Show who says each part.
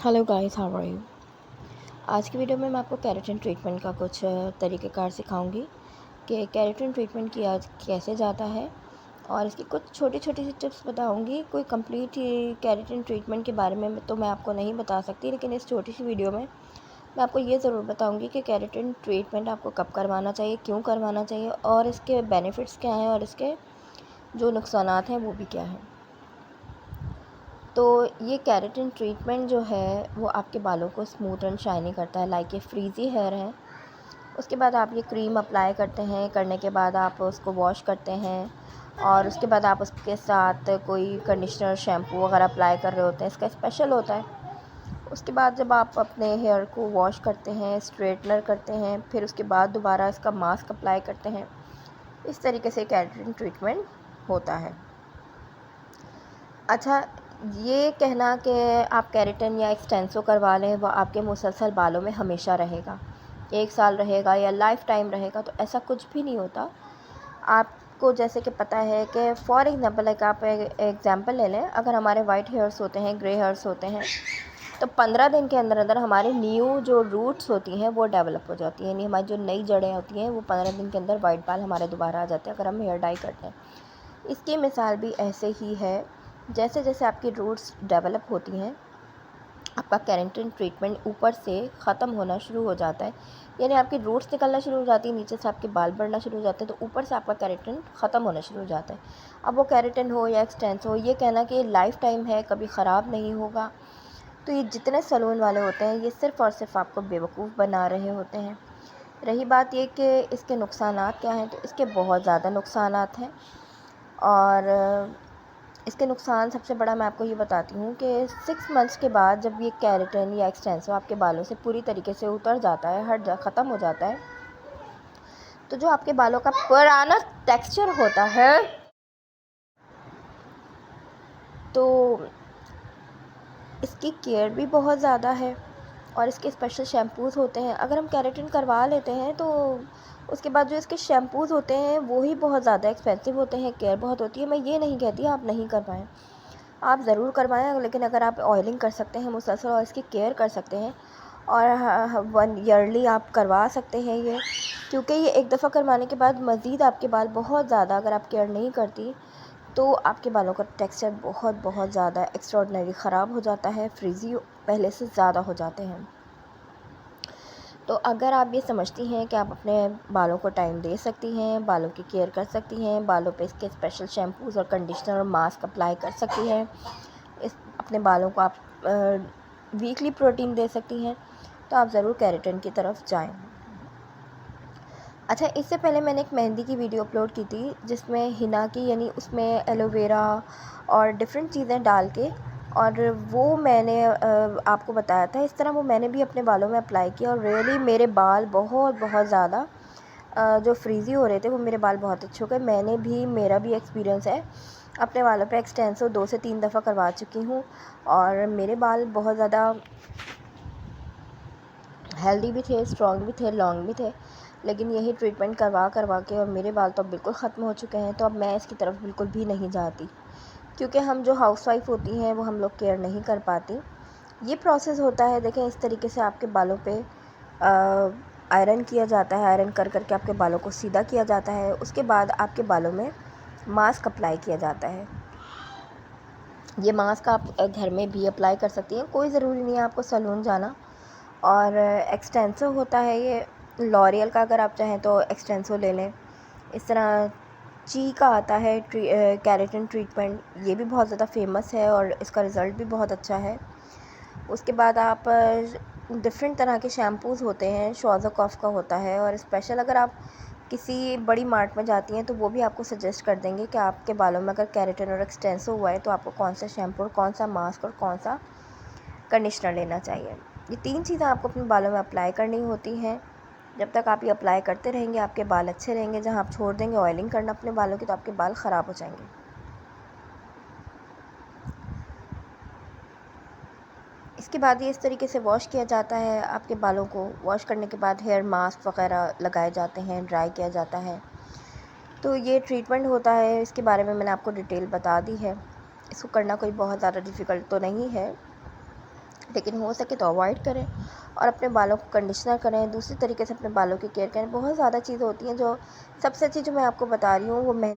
Speaker 1: Hello guys, how are you. आज की video में मैं आपको केराटिन ट्रीटमेंट का कुछ तरीक़ेकार सिखाऊंगी कि केराटिन ट्रीटमेंट किया कैसे जाता है, और इसकी कुछ छोटी छोटी सी टिप्स बताऊंगी। कोई कंप्लीट केराटिन ट्रीटमेंट के बारे में तो मैं आपको नहीं बता सकती, लेकिन इस छोटी सी वीडियो में मैं आपको ये ज़रूर बताऊंगी कि केराटिन ट्रीटमेंट आपको कब करवाना चाहिए, क्यों करवाना चाहिए, और इसके बेनिफिट्स क्या हैं और इसके जो नुकसानात हैं वो भी क्या हैं। तो ये केराटिन ट्रीटमेंट जो है वो आपके बालों को स्मूथ एंड शाइनी करता है, लाइक ये फ्रीज़ी हेयर है। उसके बाद आप ये क्रीम अप्लाई करते हैं, करने के बाद आप उसको वॉश करते हैं, और उसके बाद आप उसके साथ कोई कंडीशनर शैम्पू वगैरह अप्लाई कर रहे होते हैं, इसका स्पेशल होता है। उसके बाद जब आप अपने हेयर को वॉश करते हैं, स्ट्रेटनर करते हैं, फिर उसके बाद दोबारा इसका मास्क अप्लाई करते हैं। इस तरीके से केराटिन ट्रीटमेंट होता है। अच्छा, ये कहना कि आप केराटिन या एक्सटेंसो करवा लें वो आपके मुसलसल बालों में हमेशा रहेगा, 1 साल रहेगा या लाइफ टाइम रहेगा, तो ऐसा कुछ भी नहीं होता। आपको जैसे कि पता है कि फॉर एग्ज़ाम्पल एक आप एग्ज़ाम्पल ले लें, अगर हमारे वाइट हेयर्स होते हैं, ग्रे हेयर्स होते हैं, तो 15 दिन के अंदर अंदर हमारी न्यू जो रूट्स होती हैं वो डेवलप हो जाती हैं, यानी हमारी जो नई जड़ें होती हैं वो 15 दिन के अंदर वाइट बाल हमारे दोबारा आ जाते हैं अगर हम हेयर डाई करते हैं। इसकी मिसाल भी ऐसे ही है, जैसे जैसे आपकी रूट्स डेवलप होती हैं आपका केराटिन ट्रीटमेंट ऊपर से ख़त्म होना शुरू हो जाता है, यानी आपकी रूट्स निकलना शुरू हो जाती है, नीचे से आपके बाल बढ़ना शुरू हो जाते हैं, तो ऊपर से आपका केराटिन ख़त्म होना शुरू हो जाता है। अब वो केराटिन हो या एक्सटेंस हो, ये कहना कि लाइफ टाइम है, कभी ख़राब नहीं होगा, तो ये जितने सैलून वाले होते हैं ये सिर्फ़ और सिर्फ आपको बेवकूफ़ बना रहे होते हैं। रही बात ये कि इसके नुकसानात क्या हैं, तो इसके बहुत ज़्यादा नुकसानात हैं। और इसके नुकसान सबसे बड़ा मैं आपको ये बताती हूँ कि 6 मंथ्स के बाद जब ये केराटिन या एक्सटेंसो आपके बालों से पूरी तरीके से उतर जाता है, ख़त्म हो जाता है, तो जो आपके बालों का पुराना टेक्सचर होता है, तो इसकी केयर भी बहुत ज़्यादा है, और इसके स्पेशल शैम्पूज़ होते हैं। अगर हम केराटिन करवा लेते हैं तो उसके बाद जो इसके शैम्पूज़ होते हैं वो ही बहुत ज़्यादा एक्सपेंसिव होते हैं, केयर बहुत होती है। मैं ये नहीं कहती आप नहीं करवाएं, आप ज़रूर करवाएं, लेकिन अगर आप ऑयलिंग कर सकते हैं मुसलसल और इसकी केयर कर सकते हैं, और 1 ईयरली आप करवा सकते हैं ये, क्योंकि ये एक दफ़ा करवाने के बाद मज़ीद आपके बाल बहुत ज़्यादा, अगर आप केयर नहीं करती तो आपके बालों का टेक्सचर बहुत बहुत ज़्यादा एक्स्ट्रॉर्डिनरी ख़राब हो जाता है, फ्रीज़ी पहले से ज़्यादा हो जाते हैं। तो अगर आप ये समझती हैं कि आप अपने बालों को टाइम दे सकती हैं, बालों की केयर कर सकती हैं, बालों पे इसके स्पेशल शैम्पूज़ और कंडीशनर और मास्क अप्लाई कर सकती हैं, इस अपने बालों को आप वीकली प्रोटीन दे सकती हैं, तो आप ज़रूर केराटिन की तरफ जाएं। अच्छा, इससे पहले मैंने एक मेहंदी की वीडियो अपलोड की थी जिसमें हिना की, यानी उसमें एलोवेरा और डिफरेंट चीज़ें डाल के, और वो मैंने आपको बताया था। इस तरह वो मैंने भी अपने बालों में अप्लाई किया, और रियली मेरे बाल बहुत बहुत ज़्यादा जो फ्रीज़ी हो रहे थे वो मेरे बाल बहुत अच्छे हो गए। मेरा भी एक्सपीरियंस है, अपने बालों पे एक्सटेंसो 2 से 3 दफ़ा करवा चुकी हूँ, और मेरे बाल बहुत ज़्यादा हेल्दी भी थे, स्ट्रॉन्ग भी थे, लॉन्ग भी थे। लेकिन यही ट्रीटमेंट करवा करवा के और मेरे बाल तो अब बिल्कुल ख़त्म हो चुके हैं, तो अब मैं इसकी तरफ बिल्कुल भी नहीं जाती, क्योंकि हम जो हाउसवाइफ होती हैं वो हम लोग केयर नहीं कर पाती। ये प्रोसेस होता है, देखें, इस तरीके से आपके बालों पे आयरन किया जाता है, आयरन कर कर के आपके बालों को सीधा किया जाता है। उसके बाद आपके बालों में मास्क अप्लाई किया जाता है। ये मास्क आप घर में भी अप्लाई कर सकती हैं, कोई ज़रूरी नहीं है आपको सैलून जाना। और एक्सटेंसो होता है ये लॉरियल का, अगर आप चाहें तो एक्सटेंसो ले लें। इस तरह ची का आता है केराटिन ट्रीटमेंट, ये भी बहुत ज़्यादा फेमस है और इसका रिज़ल्ट भी बहुत अच्छा है। उसके बाद आप डिफरेंट तरह के शैम्पूज़ होते हैं, शॉज़कॉफ का होता है, और स्पेशल अगर आप किसी बड़ी मार्ट में जाती हैं तो वो भी आपको सजेस्ट कर देंगे कि आपके बालों में अगर केराटिन और एक्सटेंसो हुआ है तो आपको कौन सा शैम्पू और कौन सा मास्क और कौन सा कंडीशनर लेना चाहिए। ये 3 चीज़ें आपको अपने बालों में अप्लाई करनी होती हैं। जब तक आप ये अप्लाई करते रहेंगे आपके बाल अच्छे रहेंगे। जहाँ आप छोड़ देंगे ऑयलिंग करना अपने बालों की तो आपके बाल ख़राब हो जाएंगे। इसके बाद ये इस तरीके से वॉश किया जाता है, आपके बालों को वॉश करने के बाद हेयर मास्क वगैरह लगाए जाते हैं, ड्राई किया जाता है। तो ये ट्रीटमेंट होता है, इसके बारे में मैंने आपको डिटेल बता दी है। इसको करना कोई बहुत ज़्यादा डिफ़िकल्ट तो नहीं है। लेकिन हो सके तो अवॉइड करें और अपने बालों को कंडीशनर करें, दूसरी तरीके से अपने बालों की केयर करें। बहुत ज़्यादा चीज़ें होती हैं, जो सबसे अच्छी जो मैं आपको बता रही हूँ वो मैं